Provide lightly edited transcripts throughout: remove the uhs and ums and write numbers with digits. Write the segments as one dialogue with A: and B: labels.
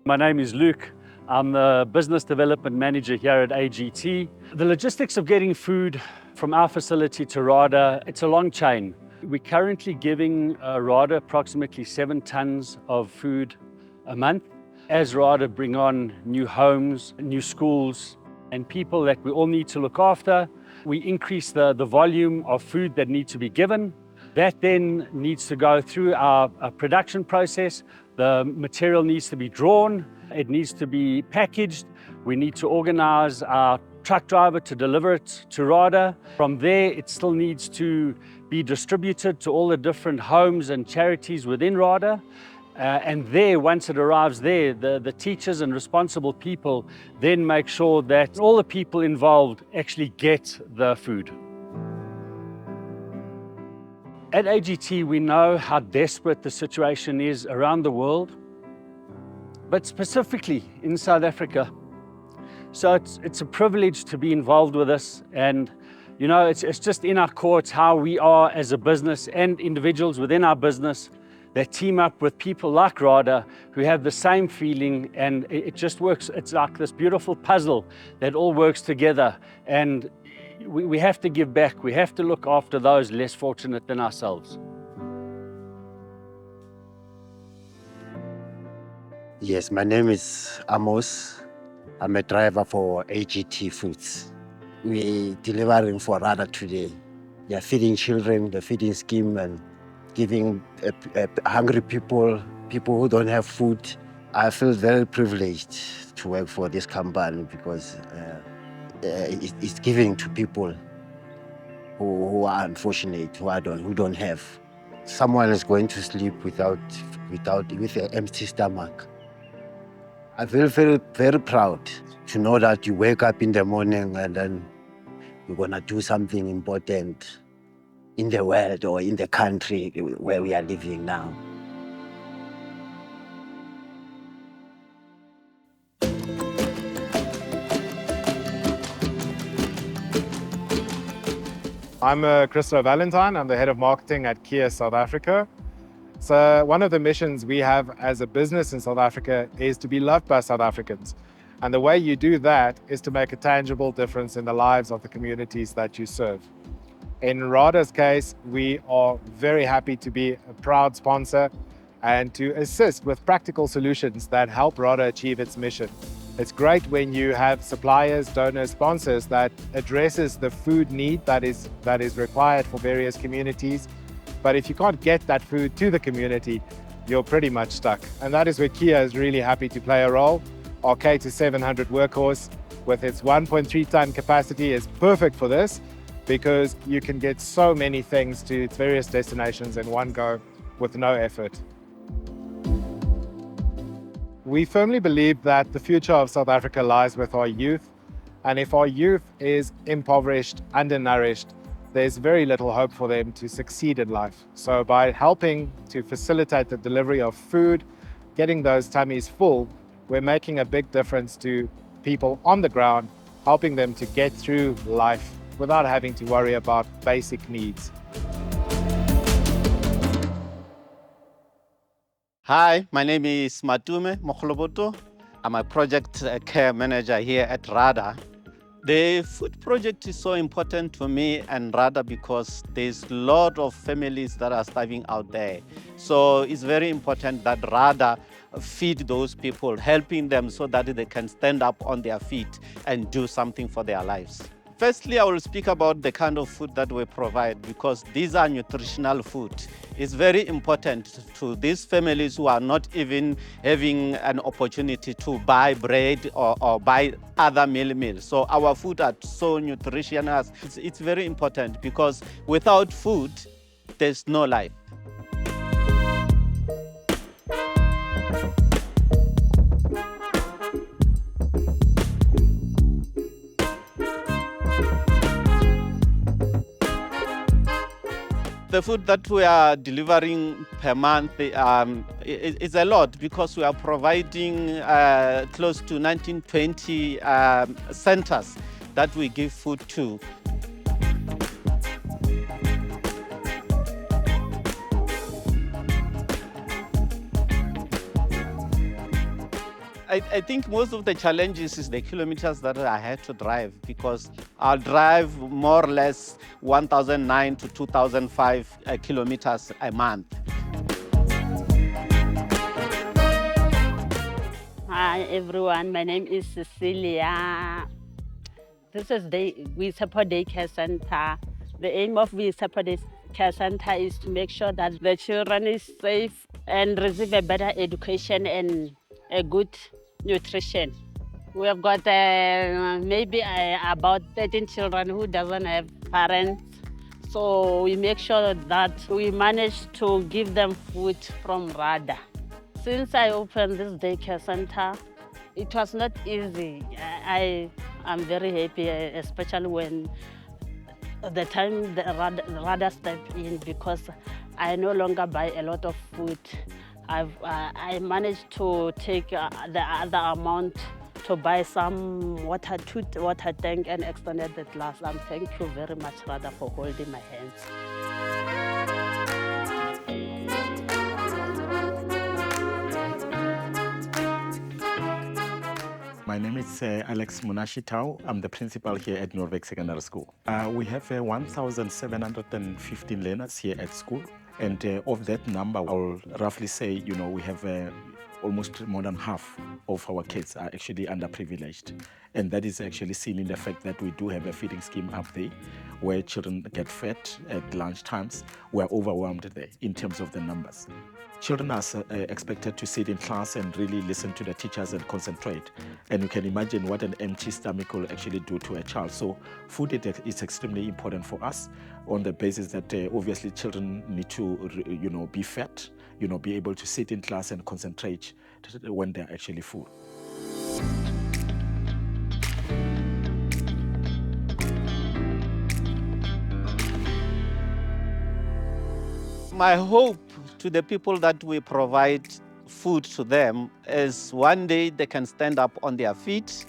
A: My name is Luke. I'm the Business Development Manager here at AGT. The logistics of getting food from our facility to RADA, it's a long chain. We're currently giving RADA approximately 7 tons of food a month. As RADA bring on new homes, new schools, and people that we all need to look after, we increase the volume of food that needs to be given. That then needs to go through our production process. The material needs to be drawn, it needs to be packaged. We need to organize our truck driver to deliver it to RADA. From there, it still needs to be distributed to all the different homes and charities within RADA. And there, once it arrives there, the teachers and responsible people then make sure that all the people involved actually get the food. At AGT, we know how desperate the situation is around the world, but specifically in South Africa. So it's a privilege to be involved with this, and you know, it's just in our core. It's how we are as a business and individuals within our business that team up with people like RADA who have the same feeling, and it just works. It's like this beautiful puzzle that all works together, and we have to give back. We have to look after those less fortunate than ourselves.
B: Yes, my name is Amos. I'm a driver for AGT Foods. We're delivering for RADA today. They're feeding children, the feeding scheme, and giving hungry people who don't have food. I feel very privileged to work for this company because it's giving to people who are unfortunate, who don't have. Someone is going to sleep with an empty stomach. I feel very, very proud to know that you wake up in the morning and then you're gonna do something important in the world or in the country where we are living now.
C: I'm Christo Valentine. I'm the head of marketing at Kia South Africa. So one of the missions we have as a business in South Africa is to be loved by South Africans. And the way you do that is to make a tangible difference in the lives of the communities that you serve. In RADA's case, we are very happy to be a proud sponsor and to assist with practical solutions that help RADA achieve its mission. It's great when you have suppliers, donors, sponsors that addresses the food need that is required for various communities. But if you can't get that food to the community, you're pretty much stuck. And that is where Kia is really happy to play a role. Our K700 workhorse with its 1.3 ton capacity is perfect for this because you can get so many things to its various destinations in one go with no effort. We firmly believe that the future of South Africa lies with our youth, and if our youth is impoverished, undernourished, there's very little hope for them to succeed in life. So by helping to facilitate the delivery of food, getting those tummies full, we're making a big difference to people on the ground, helping them to get through life without having to worry about basic needs.
D: Hi, my name is Matume Mokhloboto. I'm a project care manager here at RADA. The food project is so important to me and RADA because there's a lot of families that are starving out there. So it's very important that RADA feed those people, helping them so that they can stand up on their feet and do something for their lives. Firstly, I will speak about the kind of food that we provide because these are nutritional food. It's very important to these families who are not even having an opportunity to buy bread or buy other meals. So our food are so nutritious. It's very important because without food, there's no life. The food that we are delivering per month is a lot because we are providing close to 1920 centers that we give food to. I think most of the challenges is the kilometers that I had to drive, because I'll drive more or less 1,009 to 2,005 kilometers a month.
E: Hi everyone, my name is Cecilia. This is We Support Daycare Center. The aim of We Support Daycare Center is to make sure that the children is safe and receive a better education and a good nutrition. We have got maybe about 13 children who doesn't have parents. So we make sure that we manage to give them food from RADA. Since I opened this daycare center, it was not easy. I'm very happy, especially when the time the RADA stepped in, because I no longer buy a lot of food. I managed to take the other amount to buy some water, two water tank, and extended the class. Thank you very much, RADA, for holding my hands.
F: My name is Alex Munashitau. I'm the principal here at Norvik Secondary School. We have 1,715 learners here at school. And of that number, I'll roughly say, we have almost more than half of our kids are actually underprivileged. And that is actually seen in the fact that we do have a feeding scheme up there where children get fed at lunch times. We're overwhelmed there in terms of the numbers. Children are expected to sit in class and really listen to the teachers and concentrate. And you can imagine what an empty stomach will actually do to a child. So food is extremely important for us on the basis that obviously children need to be fed, be able to sit in class and concentrate when they're actually full.
D: My hope to the people that we provide food to them is one day they can stand up on their feet,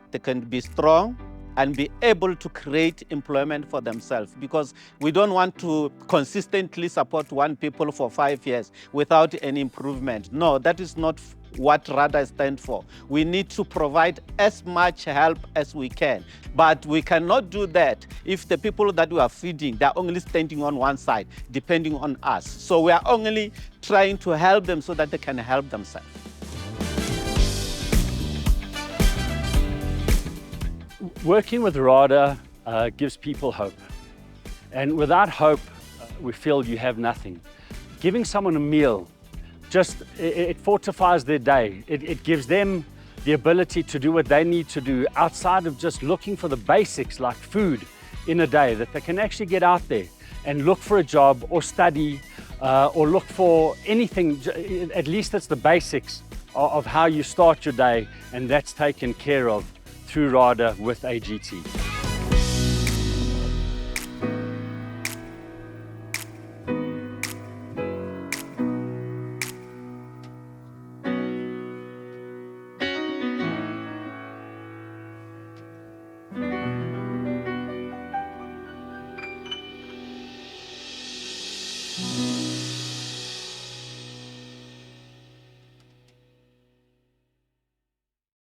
D: they can be strong and be able to create employment for themselves, because we don't want to consistently support one people for 5 years without any improvement. No, that is not what RADA stands for. We need to provide as much help as we can, but we cannot do that if the people that we are feeding, they're only standing on one side, depending on us. So we are only trying to help them so that they can help themselves.
A: Working with RADA gives people hope. And without hope, we feel you have nothing. Giving someone a meal, it fortifies their day. It gives them the ability to do what they need to do outside of just looking for the basics like food in a day, that they can actually get out there and look for a job or study or look for anything. At least it's the basics of how you start your day, and that's taken care of through RADA with AGT.